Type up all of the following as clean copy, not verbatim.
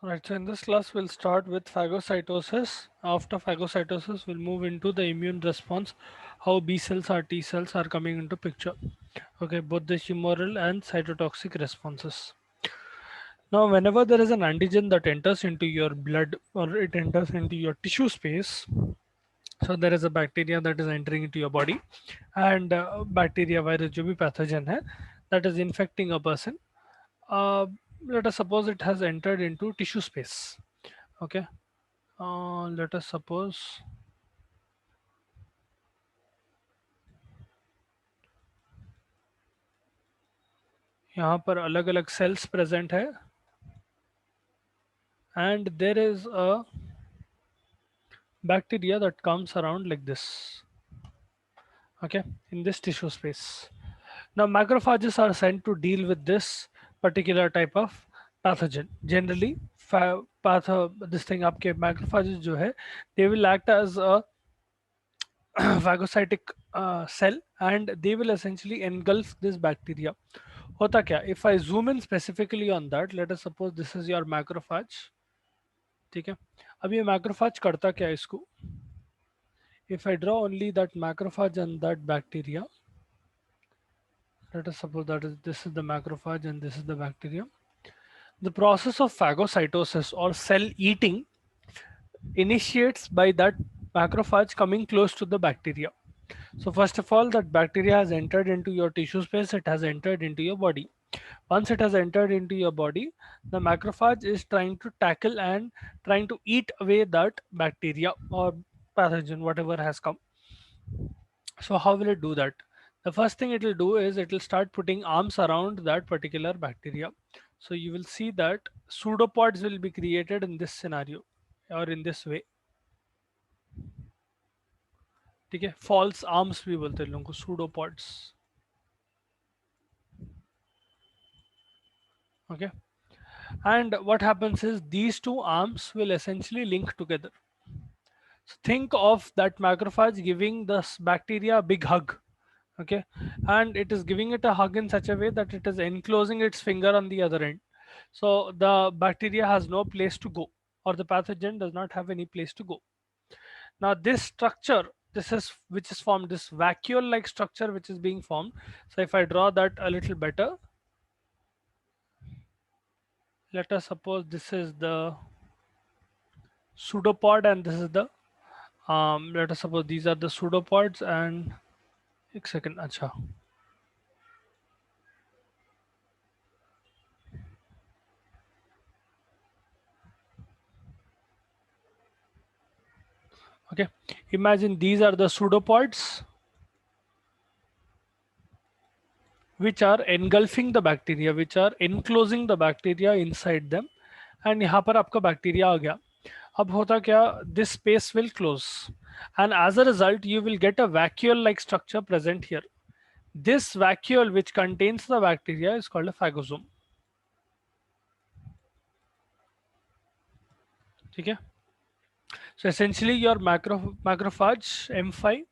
Right, so in this class we'll start with phagocytosis. After phagocytosis, we'll move into the immune response, how B cells or T cells are coming into picture. Okay, both the humoral and cytotoxic responses. Now, whenever there is an antigen that enters into your blood or it enters into your tissue space, so there is a bacteria that is entering into your body, and bacteria virus जो भी pathogen है that is infecting a person. Uh, Let us suppose it has entered into tissue space. Okay, let us suppose यहाँ पर अलग अलग cells present है and there is a bacteria that comes around like this. Okay, in this tissue space. Now macrophages are sent to deal with this particular type of pathogen. Generally, this thing आपके macrophages जो है, they will act as a phagocytic cell and they will essentially engulf this bacteria. होता क्या? If I zoom in specifically on that, let us suppose this is your macrophage. ठीक है, अब ये macrophage करता क्या है इसको? If I draw only that macrophage and that bacteria, let us suppose that is this is the macrophage and this is the bacteria. The process of phagocytosis or cell eating initiates by that macrophage coming close to the bacteria. So first of all, that bacteria has entered into your tissue space, it has entered into your body. Once it has entered into your body, the macrophage is trying to tackle and trying to eat away that bacteria or pathogen, whatever has come. So how will it do that? The first thing it will do is it will start putting arms around that particular bacteria. So you will see that pseudopods will be created in this scenario or in this way. ठीक है, false arms भी बोलते हैं लोगों को, pseudopods. Okay, and what happens is these two arms will essentially link together. So think of that macrophage giving this bacteria a big hug. Okay, and it is giving it a hug in such a way that it is enclosing its finger on the other end, so the bacteria has no place to go or the pathogen does not have any place to go. Now this structure, this is which is formed, this vacuole like structure which is being formed. So if I draw that a little better, let us suppose this is the pseudopod and this is the let us suppose these are the pseudopods and एक second, अच्छा, okay, imagine these are the pseudopods which are engulfing the bacteria, which are enclosing the bacteria inside them, and यहाँ पर आपका bacteria आ गया. अब होता क्या, this space will close and as a result you will get a vacuole like structure present here. This vacuole which contains the bacteria is called a phagosome. ठीक है, so essentially your macrophage M5,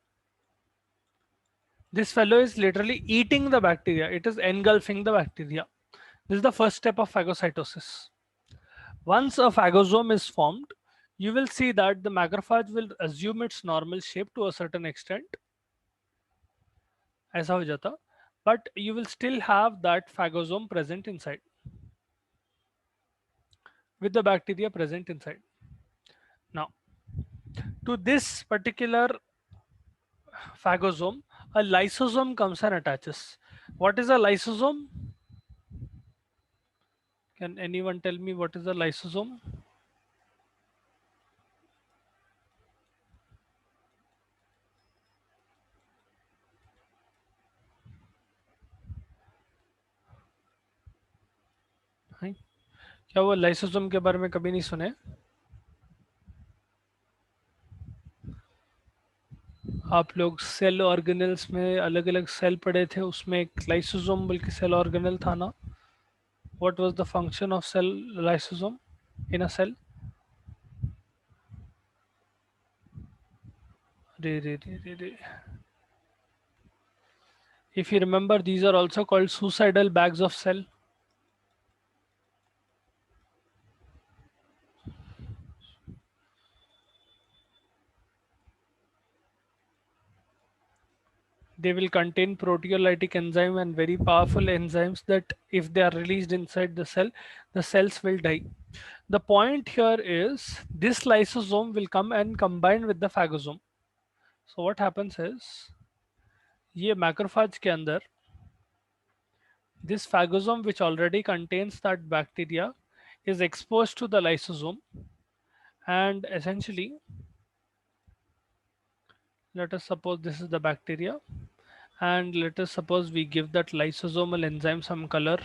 this fellow is literally eating the bacteria, it is engulfing the bacteria. This is the first step of phagocytosis. Once a phagosome is formed, you will see that the macrophage will assume its normal shape to a certain extent, ऐसा हो जाता, but you will still have that phagosome present inside with the bacteria present inside. Now, to this particular phagosome, a lysosome comes and attaches. What is a lysosome? Can anyone tell me what is a lysosome? हैं? क्या वो lysosome के बारे में कभी नहीं सुने? आप लोग सेल ऑर्गेनल्स में अलग अलग सेल पढ़े थे, उसमें एक लाइसोसोम बल्कि सेल ऑर्गेनल था ना? What was the function of cell lysosome in a cell? रे रे रे रे रे, if you remember, these are also called suicidal bags of cell. They will contain proteolytic enzyme and very powerful enzymes that if they are released inside the cells will die. The point here is this lysosome will come and combine with the phagosome. So what happens is ये macrophage के अंदर this phagosome which already contains that bacteria is exposed to the lysosome, and essentially let us suppose this is the bacteria, and let us suppose we give that lysosomal enzyme some color.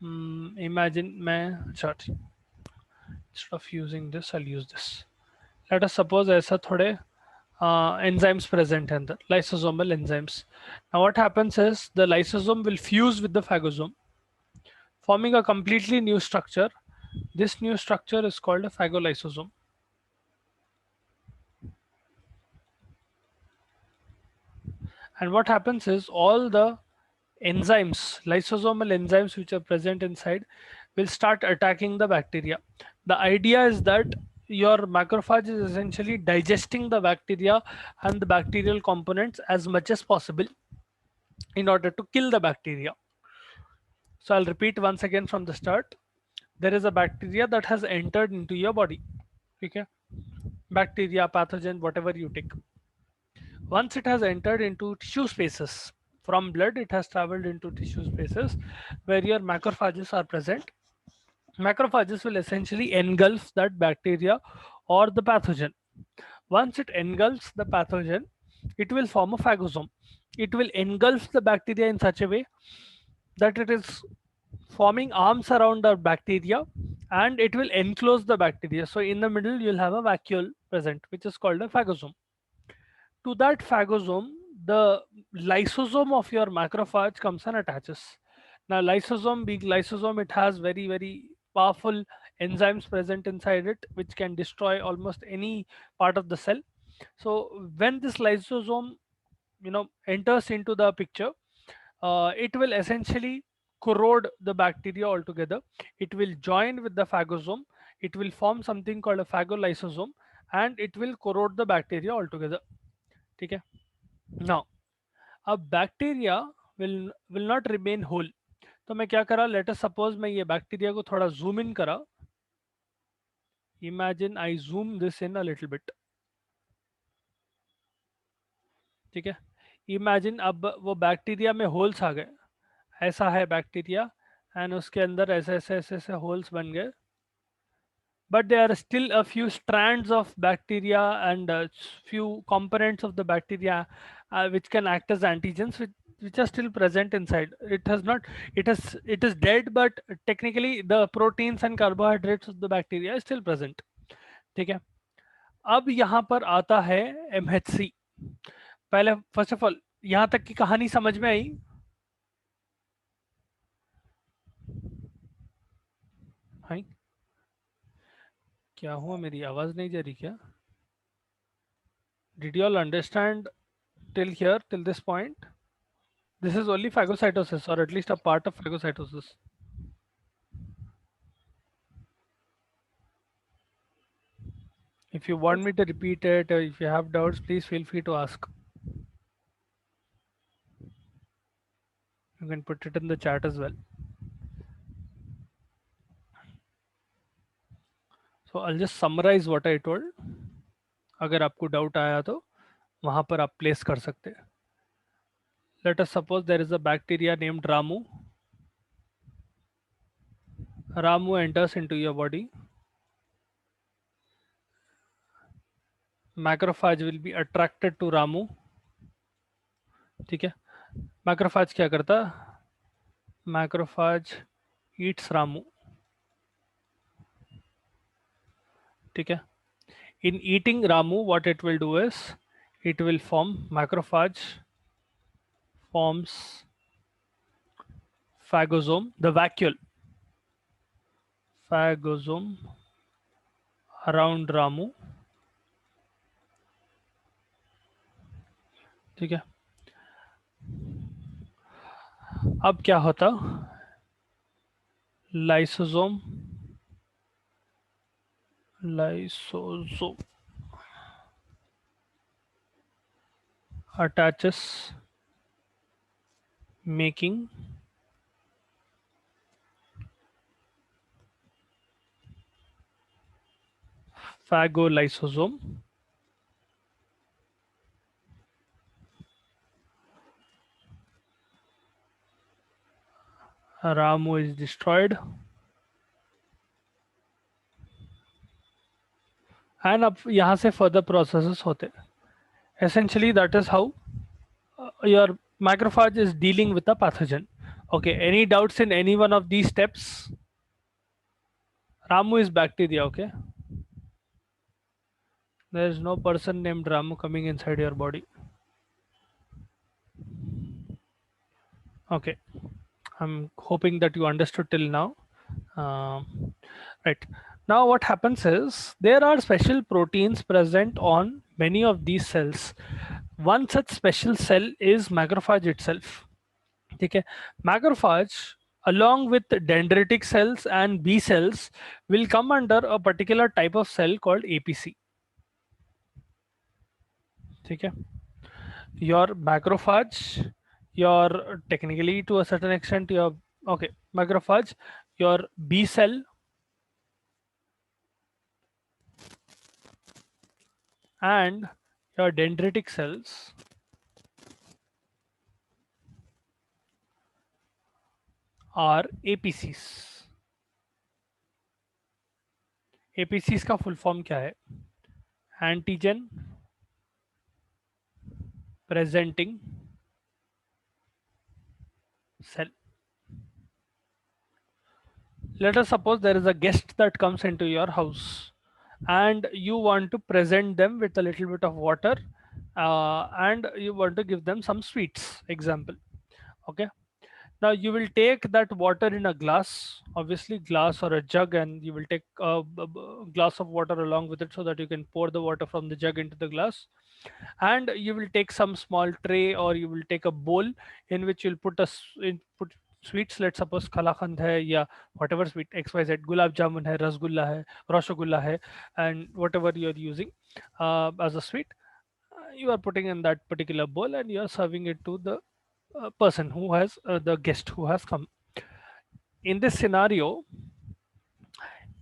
Imagine मैं sorry, instead of using this I'll use this. Let us suppose ऐसा थोड़े enzymes present in the lysosomal enzymes. Now what happens is the lysosome will fuse with the phagosome, forming a completely new structure. This new structure is called a phagolysosome. And what happens is all the enzymes, lysosomal enzymes which are present inside, will start attacking the bacteria. The idea is that your macrophage is essentially digesting the bacteria and the bacterial components as much as possible in order to kill the bacteria. So I'll repeat once again from the start. There is a bacteria that has entered into your body. Okay? Bacteria, pathogen, whatever you take. Once it has entered into tissue spaces, from blood it has traveled into tissue spaces where your macrophages are present. Macrophages will essentially engulf that bacteria or the pathogen. Once it engulfs the pathogen, it will form a phagosome. It will engulf the bacteria in such a way that it is forming arms around the bacteria, and it will enclose the bacteria. So in the middle you'll have a vacuole present, which is called a phagosome. To that phagosome, the lysosome of your macrophage comes and attaches. Now, lysosome being lysosome, it has very powerful enzymes present inside it, which can destroy almost any part of the cell. So, when this lysosome, enters into the picture, it will essentially corrode the bacteria altogether. It will join with the phagosome. It will form something called a phagolysosome, and it will corrode the bacteria altogether. ठीक है? Now, अब bacteria will not remain whole. तो मैं क्या करा, let us suppose मैं ये bacteria को थोड़ा जूम इन करा. Imagine I zoom this in a little bit. ठीक है, इमेजिन अब वो बैक्टीरिया में होल्स आ गए. ऐसा है बैक्टीरिया, एंड उसके अंदर ऐसे ऐसे ऐसे ऐसे होल्स बन गए, but there are still a few strands of bacteria and few components of the bacteria which can act as antigens, which are still present inside. It has not, it is dead, but technically the proteins and carbohydrates of the bacteria is still present. ठीक है, अब यहाँ पर आता है MHC. पहले first of all यहाँ तक की कहानी समझ में आई? हाँ, क्या हुआ, मेरी आवाज नहीं जा रही क्या? Did you all understand till here, till this point? This is only phagocytosis, or at least a part of phagocytosis. If you want me to repeat it, or if you have doubts, please feel free to ask. You can put it in the chat as well. So I'll just summarize what I told. अगर आपको doubt आया तो वहां पर आप place कर सकते हैं. Let us suppose there is a bacteria named Ramu. Ramu enters into your body. Macrophage will be attracted to Ramu. ठीक है, मैक्रोफाज क्या करता? Macrophage Yeats Ramu. ठीक है, in eating Ramu, what it will do is it will form macrophage forms phagosome, the phagosome around Ramu. ठीक है, अब क्या होता, lysosome attaches making phagolysosome, Ramu is destroyed, and अब यहाँ से further processes होते. Essentially, that is how your macrophage is dealing with the pathogen. Okay, any doubts in any one of these steps? Ramu is bacteria, okay? There is no person named Ramu coming inside your body. Okay, I'm hoping that you understood till now. Right. Now what happens is there are special proteins present on many of these cells. One such special cell is macrophage itself. Okay. Macrophage along with dendritic cells and B cells will come under a particular type of cell called APC. Okay. Your macrophage, your technically to a certain extent your okay macrophage, your B cell and your dendritic cells are APCs. APCs का full form क्या है? Antigen presenting cell. Let us suppose there is a guest that comes into your house and you want to present them with a little bit of water and you want to give them some sweets, example. Okay. Now you will take that water in a glass, obviously glass or a jug, and you will take a glass of water along with it so that you can pour the water from the jug into the glass. And you will take some small tray or you will take a bowl in which you'll put put sweets. Let's suppose khalakand hai ya whatever sweet xyz, gulab jamun hai, rasgulla hai, rasgulla hai, and whatever you're using as a sweet, you are putting in that particular bowl and you are serving it to the person who has the guest who has come. In this scenario,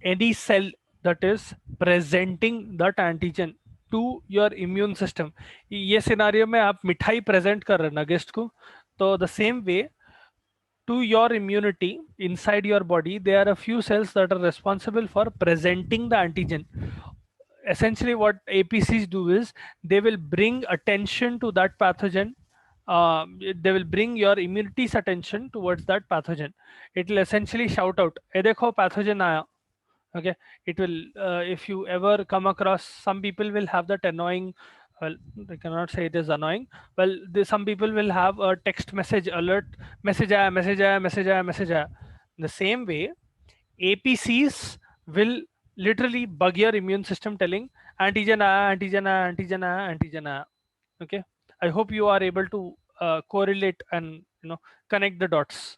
any cell that is presenting that antigen to your immune system, ये scenario में आप मिठाई present कर रहे हैं ना guest को, तो the same way to your immunity inside your body there are a few cells that are responsible for presenting the antigen. Essentially what APCs do is they will bring attention to that pathogen. They will bring your immunity's attention towards that pathogen. It will essentially shout out, "Hey, dekho, pathogen aaya." Okay, it will. If you ever come across, some people will have that annoying. Well, I cannot say it is annoying. Well, some people will have a text message alert, message aaya, message aaya, message aaya, message aaya. The same way, APCs will literally bug your immune system telling antigen aaya, antigen aaya, antigen aaya, antigen aaya. Okay, I hope you are able to correlate and connect the dots.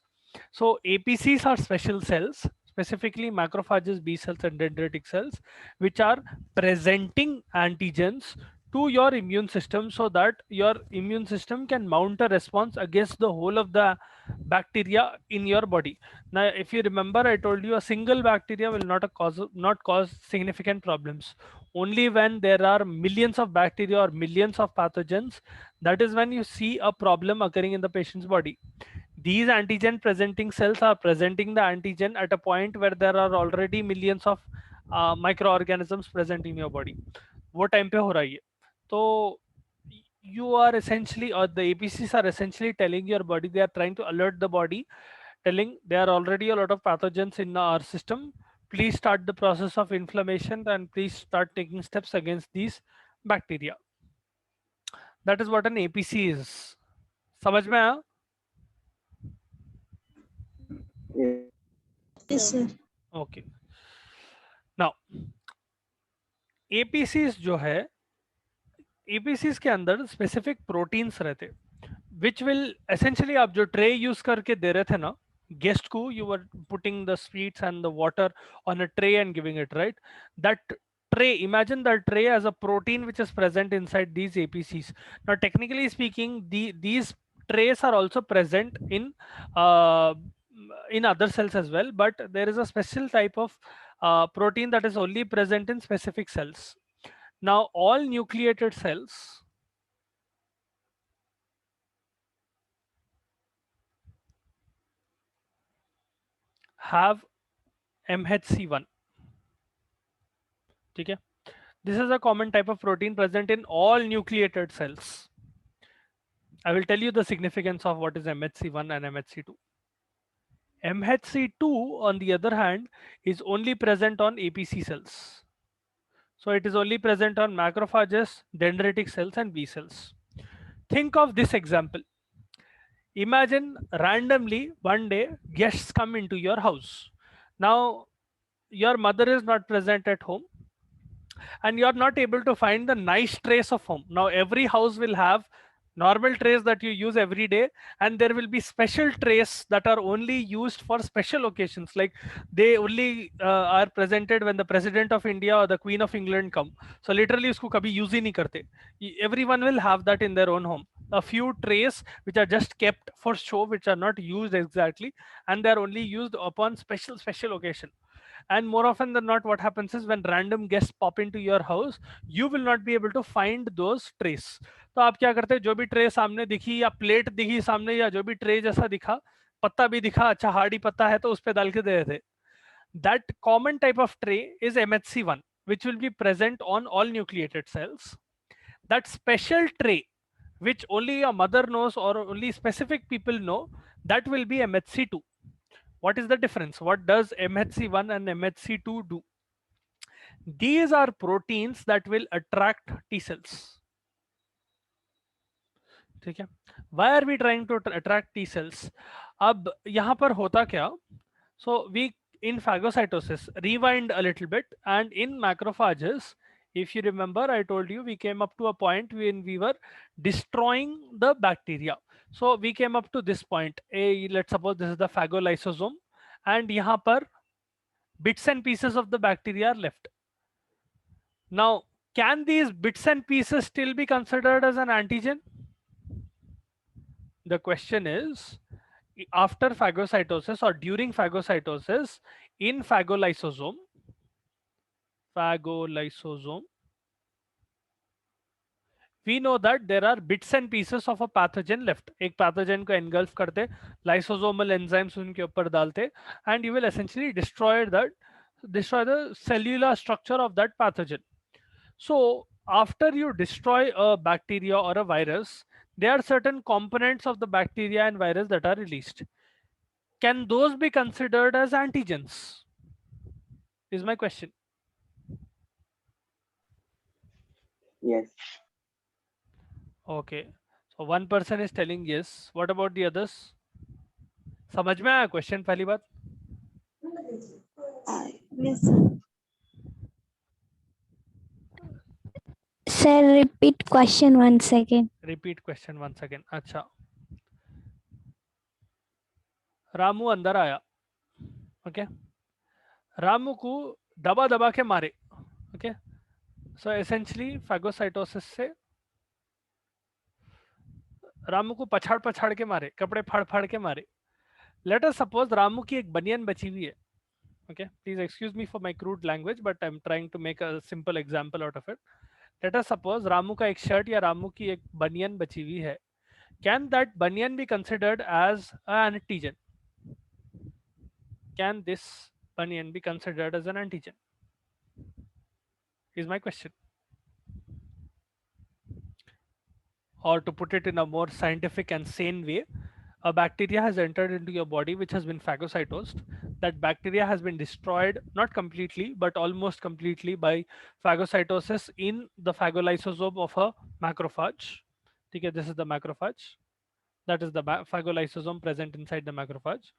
So APCs are special cells, specifically macrophages, B cells, and dendritic cells, which are presenting antigens to your immune system so that your immune system can mount a response against the whole of the bacteria in your body. Now, if you remember, I told you a single bacteria will not cause significant problems. Only when there are millions of bacteria or millions of pathogens, that is when you see a problem occurring in the patient's body. These antigen presenting cells are presenting the antigen at a point where there are already millions of microorganisms present in your body. वो time पे हो रहा है, तो you are essentially, or the APCs are essentially telling your body, they are trying to alert the body, telling there are already a lot of pathogens in our system. Please start the process of inflammation and please start taking steps against these bacteria. That is what an APC is. समझ में आया? Yes, sir. Okay. Now, APCs जो है, APCs के अंदर specific proteins रहते, which will essentially, आप जो ट्रे यूज करके दे रहे थे ना गेस्ट को, you were putting the sweets and the water on a tray and giving it, right? That tray, imagine that tray as a protein which is present inside these APCs. Now technically speaking, these trace are also present uh, in other cells as well, but there is a special type of protein that is only present in specific cells. Now, all nucleated cells have MHC1. Okay, this is a common type of protein present in all nucleated cells. I will tell you the significance of what is MHC1 and MHC2. MHC2, on the other hand, is only present on APC cells. So it is only present on macrophages, dendritic cells, and B cells. Think of this example. Imagine randomly one day guests come into your house. Now, your mother is not present at home, and you're not able to find the nice trays of home. Now every house will have normal trays that you use every day, and there will be special trays that are only used for special occasions, like they only are presented when the president of India or the queen of England come. So literally usko kabhi use hi nahi karte. Everyone will have that in their own home, a few trays which are just kept for show, which are not used exactly, and they are only used upon special occasion. And more often than not, what happens is when random guests pop into your house, you will not be able to find those trays. तो आप क्या करते हैं, जो भी tray सामने दिखी या प्लेट दिखी सामने या जो भी ट्रे जैसा दिखा, पत्ता भी दिखा, अच्छा हार्डी पत्ता है तो उस पे डाल के दे देते. That common type of tray is MHC1, which will be present on all nucleated cells. That special tray which only a mother knows or only specific people know, that will be MHC2. What is the difference? What does MHC1 and MHC2 do? These are proteins that will attract T cells. ठीक है. Why are we trying to attract T cells? अब यहाँ पर होता क्या? So we in phagocytosis, rewind a little bit, and in macrophages, if you remember, I told you we came up to a point when we were destroying the bacteria. So we came up to this point. Let's suppose this is the phagolysosome, and यहाँ पर bits and pieces of the bacteria are left. Now, can these bits and pieces still be considered as an antigen? The question is, after phagocytosis or during phagocytosis, in phagolysosome, we know that there are bits and pieces of a pathogen left. एक pathogen को engulf करते, lysosomal enzymes उनके ऊपर डालते, and you will essentially destroy the cellular structure of that pathogen. So after you destroy a bacteria or a virus, there are certain components of the bacteria and virus that are released. Can those be considered as antigens? Is my question. Yes. Okay. So one person is telling yes. What about the others? समझ में आया question पहली बात? Yes, sir. Sir, repeat question once again. Repeat question once again. अच्छा. रामू अंदर आया. Okay. Ramu को दबा दबा के मारे. Okay. So essentially phagocytosis से रामू को पछाड़ पछाड़ के मारे, कपड़े फाड़ फाड़ के मारे. Let us suppose रामू की एक बनियान बची हुई है. Okay, please excuse me for my crude language, but I'm trying to make a simple example out of it. Let us suppose Ramu का एक शर्ट या रामू की एक बनियान बची हुई है. Can that baniyan be considered as an antigen? Can this baniyan be considered as an antigen? Is my question. Or to put it in a more scientific and sane way, a bacteria has entered into your body which has been phagocytosed. That bacteria has been destroyed, not completely, but almost completely by phagocytosis in the phagolysosome of a macrophage. Okay, this is the macrophage. That is the phagolysosome present inside the macrophage.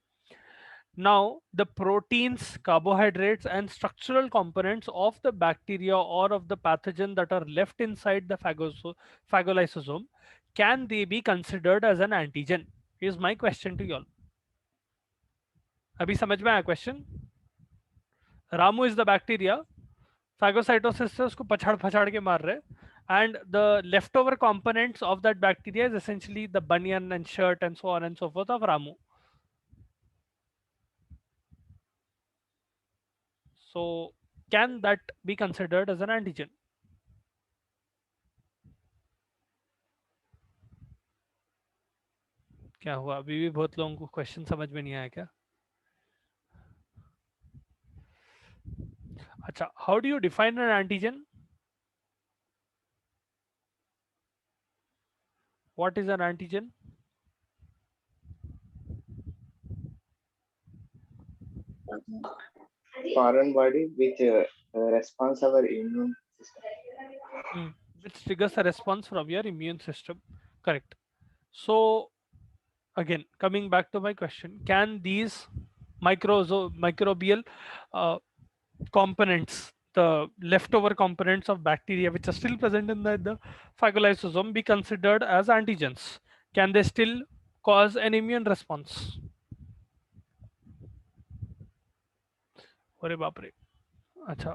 Now, the proteins, carbohydrates, and structural components of the bacteria or of the pathogen that are left inside the phagolysosome, can they be considered as an antigen? Is my question to you all. अभी समझ में आया question? Ramu is the bacteria. Phagocytosis से उसको पछाड़ पछाड़ के मार रहे, and the leftover components of that bacteria is essentially the bunion and shirt and so on and so forth of Ramu. So can that be considered as an antigen? क्या हुआ, अभी भी बहुत लोगों को क्वेश्चन समझ में नहीं आया क्या? अच्छा, how do you define an antigen? What is an antigen? Foreign body which responds our immune system. Which triggers a response from your immune system. Correct. So again, coming back to my question, can these microbial uh, components, the leftover components of bacteria which are still present in the phagolysosome, be considered as antigens? Can they still cause an immune response? अरे बाप रे, अच्छा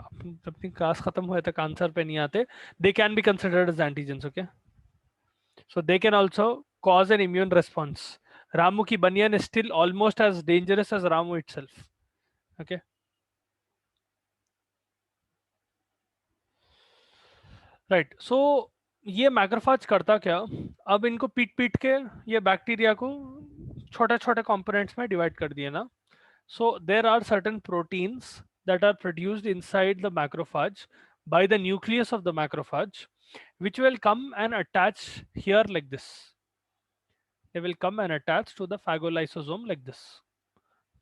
अपनी class खत्म हुए तक answer पे नहीं आते. They can be considered as antigens, okay? So they can also cause an immune response. Ramu ki banyan is still almost as dangerous as Ramu itself. Okay. Right. So ये macrophage करता क्या, अब इनको पीट पीट के ये बैक्टीरिया को छोटे छोटे कंपोनेंट्स में डिवाइड कर दिए ना. So there are certain proteins that are produced inside the macrophage by the nucleus of the macrophage, which will come and attach here like this. They will come and attach to the phagolysosome like this.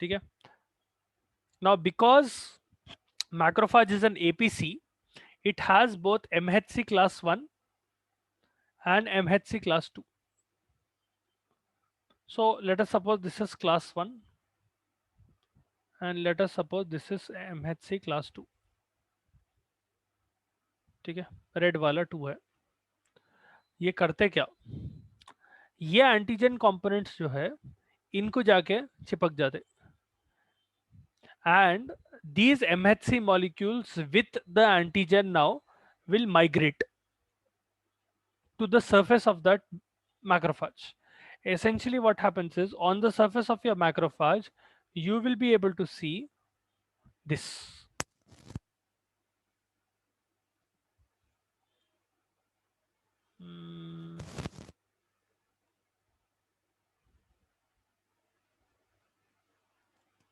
ठीक है. Now because macrophage is an APC, it has both MHC class 1 and MHC class 2. So let us suppose this is class 1 and let us suppose this is MHC class 2. ठीक है, red वाला 2 है. ये करते क्या, ये एंटीजन कंपोनेंट्स जो है इनको जाके चिपक जाते, and these MHC molecules with the antigen now will migrate to the surface of that macrophage. Essentially what happens is, on the surface of your macrophage you will be able to see this.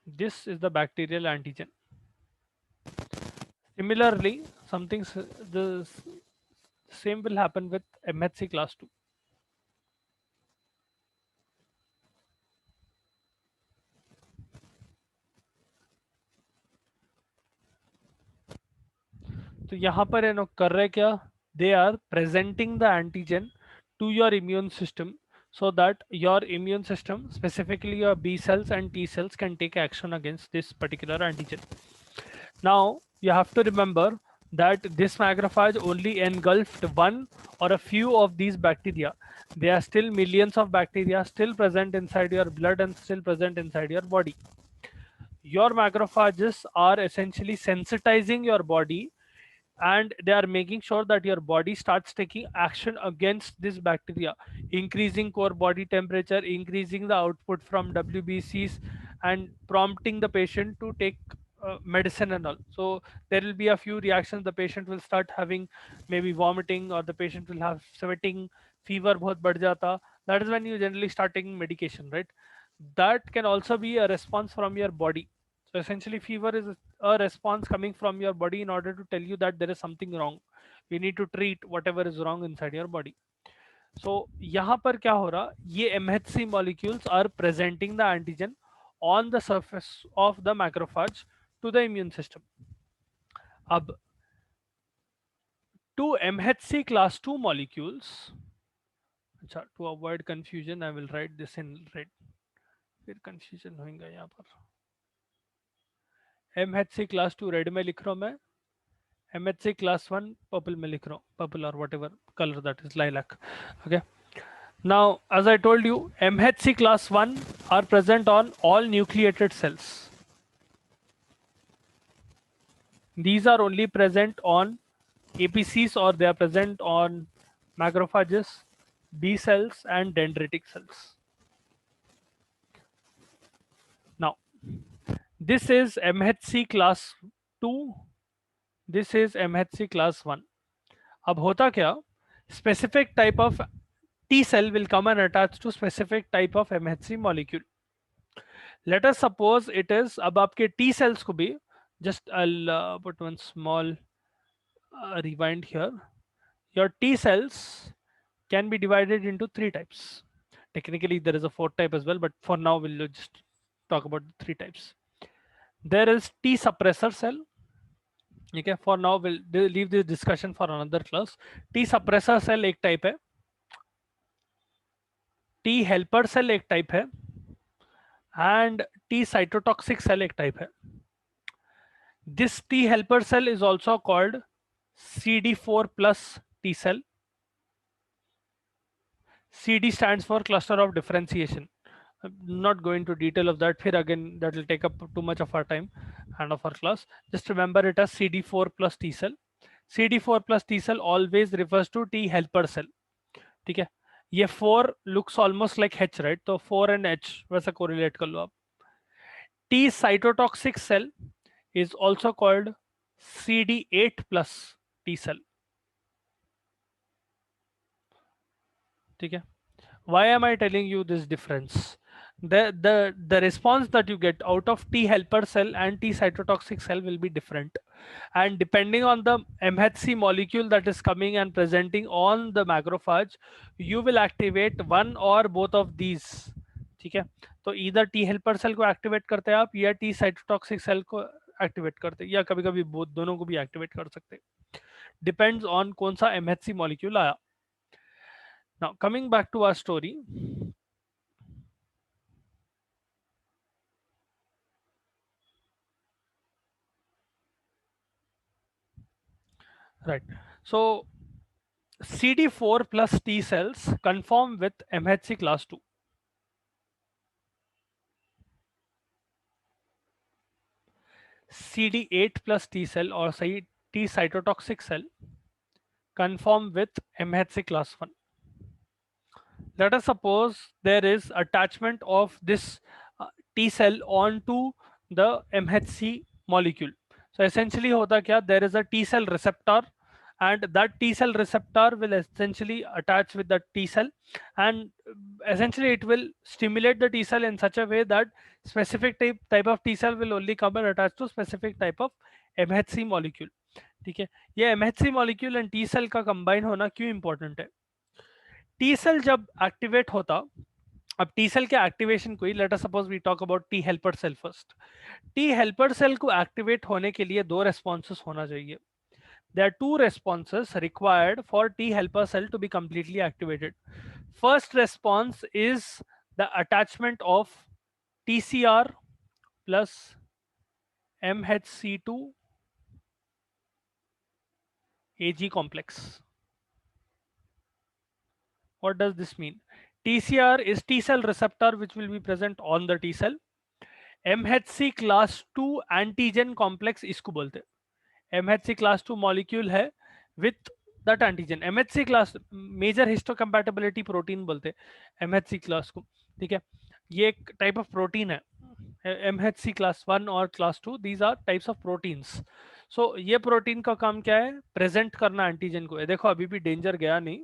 This is the bacterial antigen. Similarly, the same will happen with MHC class 2. तो यहाँ पर ये लोग कर रहे क्या, they are presenting the antigen to your immune system so that your immune system, specifically your B cells and T cells, can take action against this particular antigen. Now you have to remember that this macrophage only engulfed one or a few of these bacteria. There are still millions of bacteria still present inside your blood and still present inside your body. Your macrophages are essentially sensitizing your body, and they are making sure that your body starts taking action against this bacteria, increasing core body temperature, increasing the output from WBCs, and prompting the patient to take medicine and all. So there will be a few reactions. The patient will start having maybe vomiting, or the patient will have sweating, fever bahut बढ़ जाता. That is when you generally start taking medication, right? That can also be a response from your body. So essentially fever is a response coming from your body in order to tell you that there is something wrong. You need to treat whatever is wrong inside your body. So यहाँ पर क्या हो रहा, ये MHC molecules are presenting the antigen on the surface of the macrophage to the immune system. अब two MHC class 2 molecules, अच्छा, to avoid confusion I will write this in red, फिर confusion होगा यहाँ पर. MHC class 2 रेड में लिख रहा हूँ मैं, MHC class 1 purple में लिख रहा हूँ, purple or whatever color that is, lilac. Okay. Now, as I told you, MHC class 1 are present on all nucleated cells. These are only present on APCs, or they are present on macrophages, B cells, and dendritic cells. Now, this is MHC class 2, this is MHC class 1. अब होता क्या, specific type of T cell will come and attach to specific type of MHC molecule. Let us suppose it is, अब आपके T cells को भी, just I'll put one small rewind here. Your T cells can be divided into 3 types. Technically there is a 4th type as well, but for now we'll just talk about the 3 types. There is T suppressor cell. Okay, for now we'll leave this discussion for another class. T suppressor cell एक type है, T helper cell एक type है, and T cytotoxic cell एक type है. This T helper cell is also called CD4 plus T cell. CD stands for cluster of differentiation. I'm not going into detail of that. Here again, that will take up too much of our time and of our class. Just remember it as CD4 plus T cell. CD4 plus T cell always refers to T helper cell. ठीक है, ये 4 looks almost like H, right? तो 4 and H वैसा correlate कर लो आप. T cytotoxic cell is also called CD8 plus T cell. ठीक है, why am I telling you this difference? The response that you get out of T helper cell and T cytotoxic cell will be different, and depending on the MHC molecule that is coming and presenting on the macrophage, you will activate one or both of these. ठीक है, तो either T helper cell को activate करते हैं आप, या T cytotoxic cell को activate करते हैं, या कभी कभी दोनों को भी activate कर सकते हैं. Depends on कौन सा MHC molecule आया. Now coming back to our story. Right. So CD4 plus T cells conform with MHC class 2. CD8 plus T cell or T cytotoxic cell conform with MHC class 1. Let us suppose there is attachment of this T cell onto the MHC molecule. So essentially होता क्या, there is a T cell receptor, and that T cell receptor will essentially attach with the T cell, and essentially it will stimulate the T cell in such a way that specific type of T cell will only come and attach to specific type of MHC molecule. ठीक है, ये MHC molecule and T cell का combine होना क्यों important है? T cell जब activate होता, अब T cell के activation को ही, let us suppose we talk about T helper cell first. T helper cell को activate होने के लिए 2 responses होना चाहिए. There are 2 responses required for T helper cell to be completely activated. First response is the attachment of TCR plus MHC2 Ag complex. What does this mean? TCR is T cell receptor which will be present on the T cell. MHC class 2 antigen complex इसको बोलते हैं. MHC class 2 molecule है with that antigen. MHC class major histocompatibility protein बोलते हैं MHC class को. ठीक है, ये एक type of protein है. MHC class 1 और class 2, these are types of proteins. So ये protein का काम क्या है? Present करना antigen को. देखो अभी भी danger गया नहीं.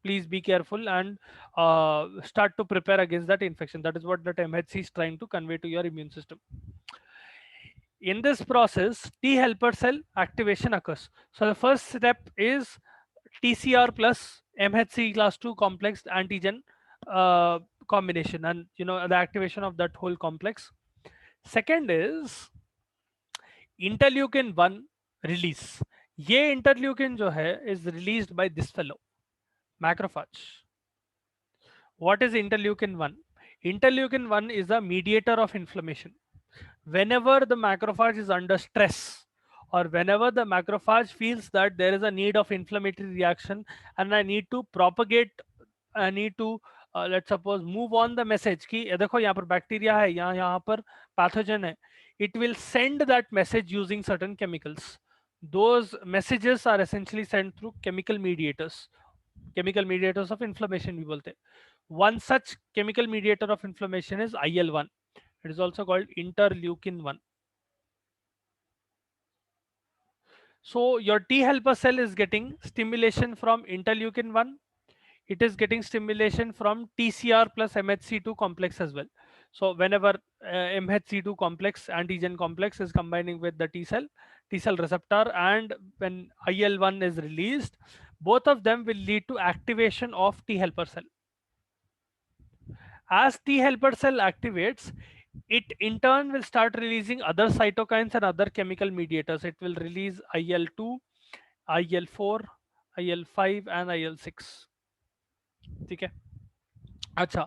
Please be careful and start to prepare against that infection. That is what that MHC is trying to convey to your immune system. In this process, T helper cell activation occurs. So the first step is TCR plus MHC class 2 complex antigen combination, and the activation of that whole complex. Second is interleukin 1 release. ये interleukin जो है is released by this fellow, macrophage. What is interleukin 1? Interleukin 1 is a mediator of inflammation. Whenever the macrophage is under stress, or whenever the macrophage feels that there is a need of inflammatory reaction and I need to propagate, I need to let's suppose move on the message कि देखो यहाँ पर bacteria है, यहाँ पर pathogen है, it will send that message using certain chemicals. those messages are essentially sent through chemical mediators of inflammation भी बोलते हैं. One such chemical mediator of inflammation is IL-1. It is also called interleukin 1. So your T helper cell is getting stimulation from interleukin 1. It is getting stimulation from TCR plus MHC2 complex as well. So whenever MHC2 complex, antigen complex, is combining with the T cell receptor, and when IL-1 is released, both of them will lead to activation of T helper cell. As T helper cell activates, it in turn will start releasing other cytokines and other chemical mediators. It will release IL-2, IL-4, IL-5 and IL-6. ठीक है. Acha,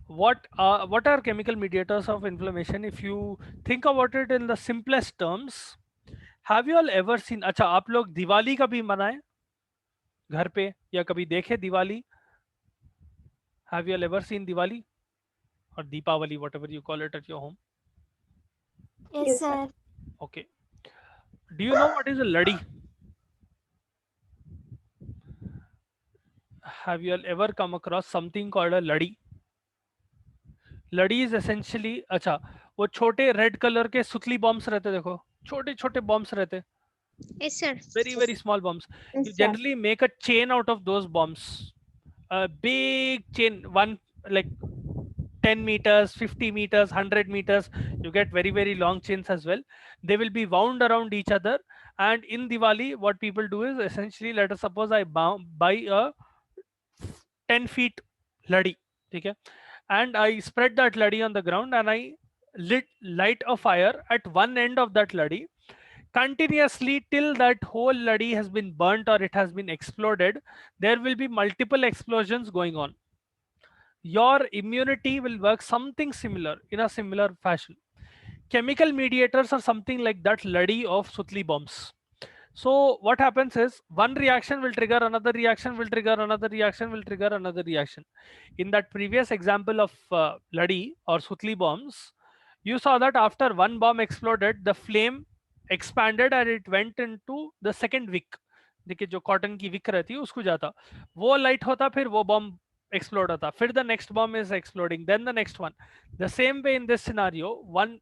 what are chemical mediators of inflammation? If you think about it in the simplest terms, have you all ever seen? अच्छा, आप लोग दिवाली कभी मनाए घर पे या कभी देखे Diwali? Have you all ever seen Diwali or Deepavali, whatever you call it at your home? Yes, sir. Okay. Do you know what is a ladi? Have you all ever come across something called a ladi? लड़ी is essentially, अच्छा, वो छोटे red colour के सुतली bombs रहते, देखो छोटे छोटे बॉम्ब्स रहते, Yes, sir. very small bombs. You Yes, sir. generally make a chain out of those bombs, a big chain, one like 10 meters, 50 meters, 100 meters. You get very long chains as well. They will be wound around each other. And in Diwali, what people do is essentially, let us suppose I buy a 10 feet ladi, okay, and I spread that laddy on the ground, and I light a fire at one end of that laddy continuously till that whole laddy has been burnt or it has been exploded. There will be multiple explosions going on. Your immunity will work something similar, in a similar fashion. Chemical mediators are something like that laddy of sutli bombs. So what happens is, one reaction will trigger another reaction, will trigger another reaction, will trigger another reaction. In that previous example of Ladi or Sutli bombs, you saw that after one bomb exploded, the flame expanded and it went into the second wick. देखिए जो cotton की Wick रहती है उसको जाता, वो light होता, फिर वो बॉम्ब explode होता, फिर the next bomb is exploding, then the next one. The same way in this scenario, when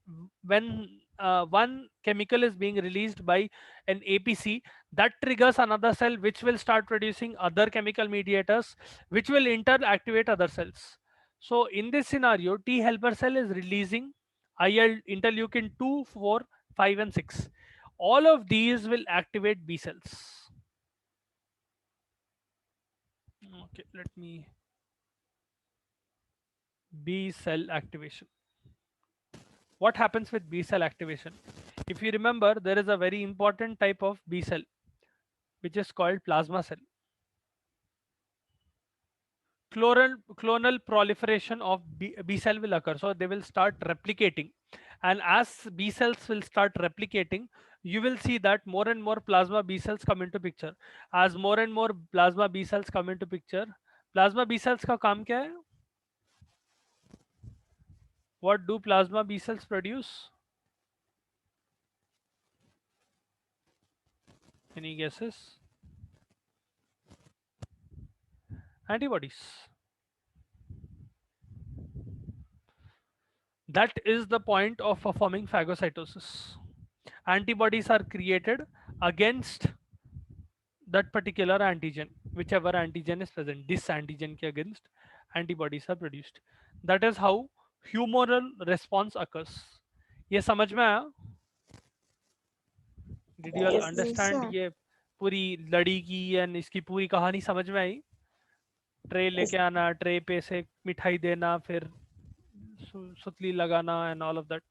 one chemical is being released by an APC, that triggers another cell which will start producing other chemical mediators which will interactivate other cells. So in this scenario, T helper cell is releasing interleukin 2, 4, 5 and 6. All of these will activate B cells. Okay, let me B cell activation. What happens with B cell activation? If you remember, there is a very important type of B cell which is called plasma cell. Clonal proliferation of B cell will occur. So they will start replicating. And as B cells will start replicating, you will see that more and more plasma B cells come into picture. As more and more plasma B cells come into picture, plasma B cells का काम क्या है? What do plasma B cells produce? Any guesses? Antibodies. That is the point of performing phagocytosis. Antibodies are created against that particular antigen, whichever antigen is present. This antigen ke against antibodies are produced. That is how humoral response occurs. ये समझ में आया? Did you all Yes, understand sir. ये पूरी लड़ी की and इसकी पूरी कहानी समझ में आई? ट्रे लेके आना, ट्रे पे से मिठाई देना, फिर सुतली लगाना and all of that.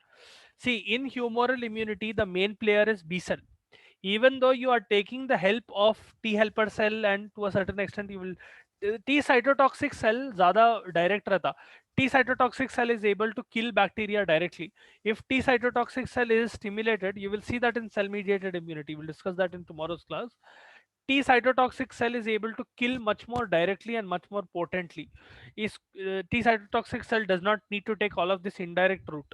See, in humoral immunity, the main player is B cell. Even though you are taking the help of T helper cell, and to a certain extent you will T cytotoxic cell ज़्यादा direct रहता. T cytotoxic cell is able to kill bacteria directly. If T cytotoxic cell is stimulated, you will see that in cell mediated immunity. We'll discuss that in tomorrow's class. T cytotoxic cell is able to kill much more directly and much more potently. T cytotoxic cell does not need to take all of this indirect route.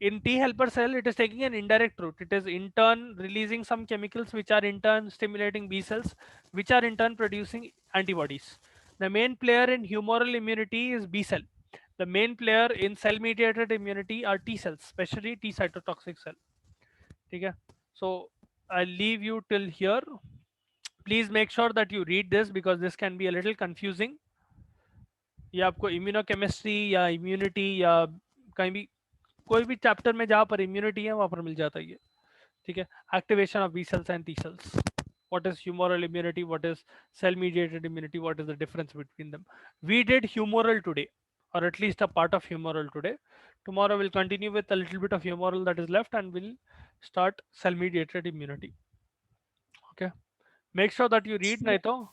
In T helper cell, it is taking an indirect route. It is in turn releasing some chemicals which are in turn stimulating B cells, which are in turn producing antibodies. The main player in humoral immunity is B cell. The main player in cell mediated immunity are T cells, especially T cytotoxic cell. Okay? So I'll leave you till here. Please make sure that you read this because this can be a little confusing. ये आपको इम्यूनोकेमिस्ट्री या immunity या कहीं भी कोई भी chapter में जहाँ पर इम्यूनिटी है वहाँ पर मिल जाता है ये, ठीक है. Activation of B cells and T cells, what is humoral immunity, what is cell mediated immunity, what is the difference between them. We did humoral today, or at least a part of humoral today. Tomorrow we'll continue with a little bit of humoral that is left and we'll start cell mediated immunity. Okay, make sure that you read, nahi to